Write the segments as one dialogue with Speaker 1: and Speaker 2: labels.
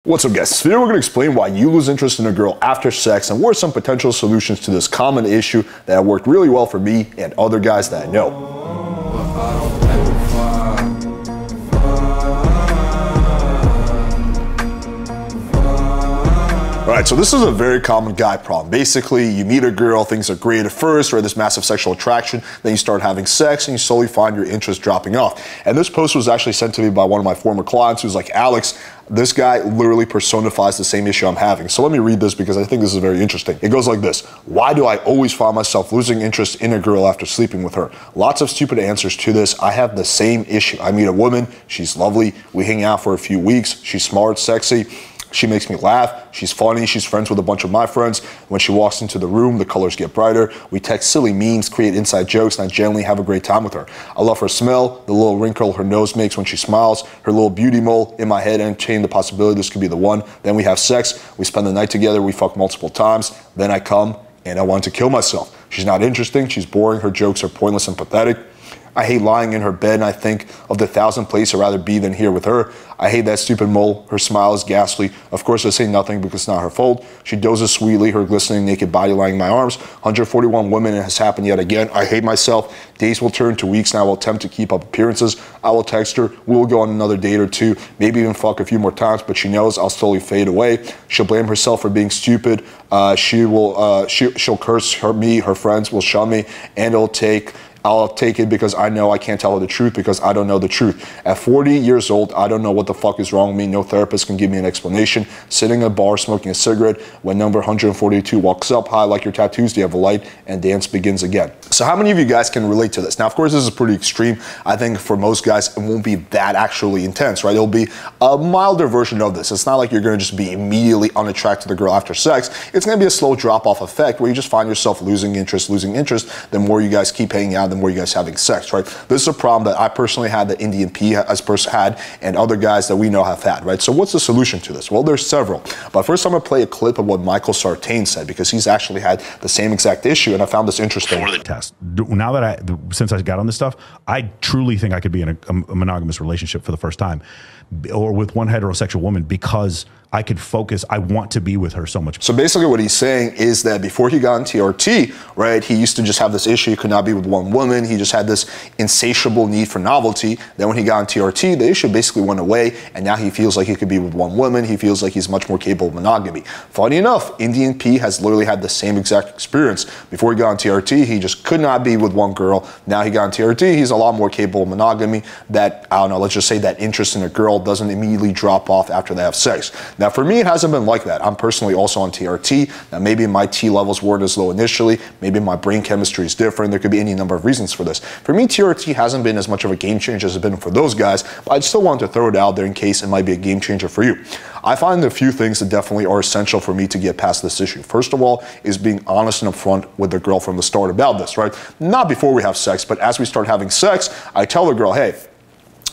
Speaker 1: What's up, guys? Today we're going to explain why you lose interest in a girl after sex and what are some potential solutions to this common issue that worked really well for me and other guys that I know. Alright, so this is a very common guy problem. Basically, you meet a girl, things are great at first, or this massive sexual attraction, then you start having sex and you slowly find your interest dropping off. And this post was actually sent to me by one of my former clients who's like, Alex, this guy literally personifies the same issue I'm having. So let me read this because I think this is very interesting. It goes like this. Why do I always find myself losing interest in a girl after sleeping with her? Lots of stupid answers to this. I have the same issue. I meet a woman, she's lovely, we hang out for a few weeks, she's smart, sexy, she makes me laugh, she's funny, she's friends with a bunch of my friends. When she walks into the room, the colors get brighter. We text silly memes, create inside jokes, and I generally have a great time with her. I love her smell, the little wrinkle her nose makes when she smiles, her little beauty mole. In my head, entertain the possibility this could be the one. Then we have sex, we spend the night together, we fuck multiple times. Then I come, and I want to kill myself. She's not interesting, she's boring, her jokes are pointless and pathetic. I hate lying in her bed and I think of the 1,000 places I'd rather be than here with her. I hate that stupid mole. Her smile is ghastly. Of course, I say nothing because it's not her fault. She dozes sweetly, her glistening naked body lying in my arms. 141 women, it has happened yet again. I hate myself. Days will turn to weeks and I will attempt to keep up appearances. I will text her. We will go on another date or two, maybe even fuck a few more times, but she knows I'll slowly fade away. She'll blame herself for being stupid. She'll curse me, her friends will shun me, and I'll take it because I know I can't tell her the truth because I don't know the truth. At 40 years old, I don't know what the fuck is wrong with me. No therapist can give me an explanation. Sitting in a bar smoking a cigarette when number 142 walks up, hi, like your tattoos, do you have a light? And dance begins again. So how many of you guys can relate to this? Now, of course, this is pretty extreme. I think for most guys, it won't be that actually intense, right? It'll be a milder version of this. It's not like you're gonna just be immediately unattracted to the girl after sex. It's gonna be a slow drop-off effect where you just find yourself losing interest. The more you guys keep hanging out, the more you guys having sex, right? This is a problem that I personally had, that Indian P as person had, and other guys that we know have had, right? So what's the solution to this? Well, there's several. But first I'm gonna play a clip of what Michael Sartain said because he's actually had the same exact issue and I found this interesting.
Speaker 2: For the test. Now that since I got on this stuff, I truly think I could be in a monogamous relationship for the first time or with one heterosexual woman because I could focus. I want to be with her so much.
Speaker 1: So basically what he's saying is that before he got on TRT, right, he used to just have this issue. He could not be with one woman. He just had this insatiable need for novelty. Then when he got on TRT, the issue basically went away. And now he feels like he could be with one woman. He feels like he's much more capable of monogamy. Funny enough, Indian P has literally had the same exact experience. Before he got on TRT, he just could not be with one girl. Now he got on TRT, he's a lot more capable of monogamy. That, I don't know, let's just say that interest in a girl doesn't immediately drop off after they have sex. Now, for me, it hasn't been like that. I'm personally also on TRT. Now, maybe my T levels weren't as low initially. Maybe my brain chemistry is different. There could be any number of reasons for this. For me, TRT hasn't been as much of a game changer as it's been for those guys, but I still wanted to throw it out there in case it might be a game changer for you. I find a few things that definitely are essential for me to get past this issue. First of all is being honest and upfront with the girl from the start about this, right? Not before we have sex, but as we start having sex, I tell the girl, hey,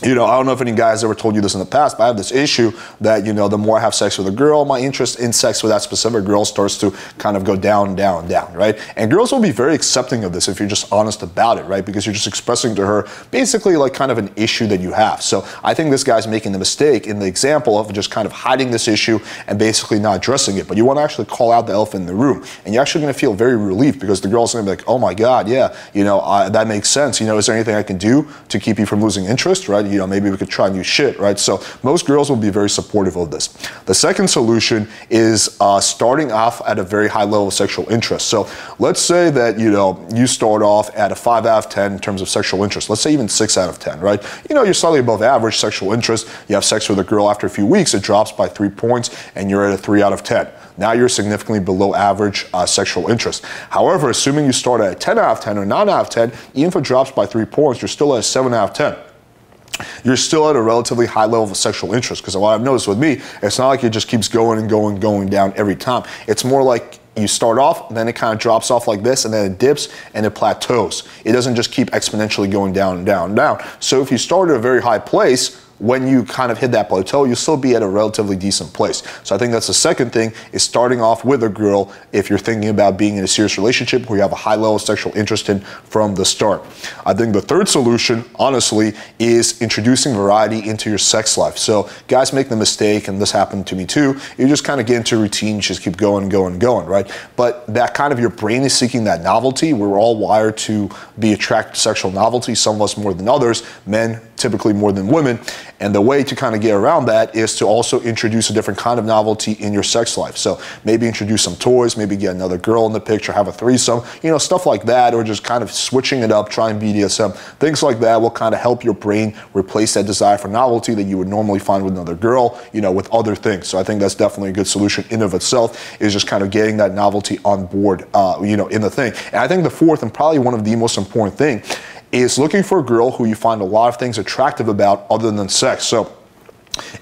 Speaker 1: you know, I don't know if any guys ever told you this in the past, but I have this issue that, you know, the more I have sex with a girl, my interest in sex with that specific girl starts to kind of go down, down, down, right? And girls will be very accepting of this if you're just honest about it, right? Because you're just expressing to her basically like kind of an issue that you have. So I think this guy's making the mistake in the example of just kind of hiding this issue and basically not addressing it. But you want to actually call out the elephant in the room. And you're actually going to feel very relieved because the girl's going to be like, oh my God, yeah, you know, that makes sense. You know, is there anything I can do to keep you from losing interest, right? You know, maybe we could try new shit, right? So most girls will be very supportive of this. The second solution is starting off at a very high level of sexual interest. So let's say that, you know, you start off at a 5 out of 10 in terms of sexual interest. Let's say even 6 out of 10, right? You know, you're slightly above average sexual interest. You have sex with a girl after a few weeks, it drops by 3 points and you're at a 3 out of 10. Now you're significantly below average sexual interest. However, assuming you start at a 10 out of 10 or 9 out of 10, even if it drops by 3 points, you're still at a 7 out of 10. You're still at a relatively high level of sexual interest because what I've noticed with me, it's not like it just keeps going and going down every time. It's more like you start off, then it kind of drops off like this, and then it dips and it plateaus. It doesn't just keep exponentially going down and down and down. So if you start at a very high place, when you kind of hit that plateau, you'll still be at a relatively decent place. So I think that's the second thing, is starting off with a girl if you're thinking about being in a serious relationship where you have a high level of sexual interest in from the start. I think the third solution, honestly, is introducing variety into your sex life. So guys make the mistake, and this happened to me too, you just kind of get into a routine, you just keep going, right? But that kind of, your brain is seeking that novelty. We're all wired to be attracted to sexual novelty, some of us more than others, men typically more than women. And the way to kind of get around that is to also introduce a different kind of novelty in your sex life. So maybe introduce some toys, maybe get another girl in the picture, have a threesome, you know, stuff like that, or just kind of switching it up, trying BDSM. Things like that will kind of help your brain replace that desire for novelty that you would normally find with another girl, you know, with other things. So I think that's definitely a good solution in of itself, is just kind of getting that novelty on board, you know, in the thing. And I think the fourth, and probably one of the most important thing, is looking for a girl who you find a lot of things attractive about other than sex. So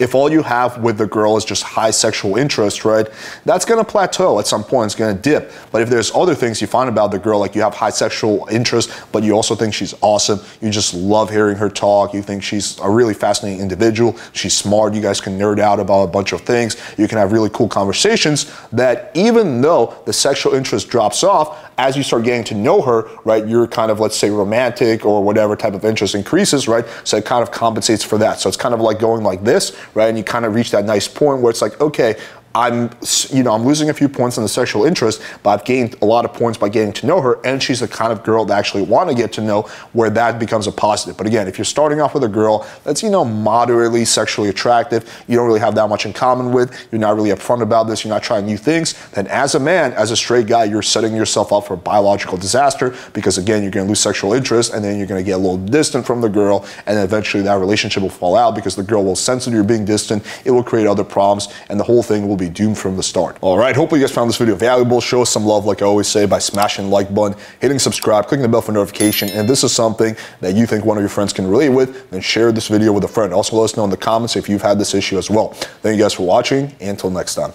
Speaker 1: if all you have with the girl is just high sexual interest, right, that's going to plateau at some point. It's going to dip. But if there's other things you find about the girl, like you have high sexual interest, but you also think she's awesome, you just love hearing her talk, you think she's a really fascinating individual, she's smart, you guys can nerd out about a bunch of things, you can have really cool conversations, that even though the sexual interest drops off, as you start getting to know her, right, you're kind of, let's say, romantic or whatever type of interest increases, right? So it kind of compensates for that. So it's kind of like going like this, right? And you kind of reach that nice point where it's like, okay, I'm losing a few points in the sexual interest, but I've gained a lot of points by getting to know her, and she's the kind of girl that I actually want to get to know, where that becomes a positive. But again, if you're starting off with a girl that's, you know, moderately sexually attractive, you don't really have that much in common with, you're not really upfront about this, you're not trying new things, then as a man, as a straight guy, you're setting yourself up for biological disaster, because again, you're going to lose sexual interest, and then you're going to get a little distant from the girl, and then eventually that relationship will fall out because the girl will sense that you're being distant, it will create other problems, and the whole thing will be doomed from the start. All right, hopefully you guys found this video valuable. Show us some love, like I always say, by smashing the like button, hitting subscribe, clicking the bell for notification. And if this is something that you think one of your friends can relate with, then share this video with a friend. Also, let us know in the comments if you've had this issue as well. Thank you guys for watching, and until next time.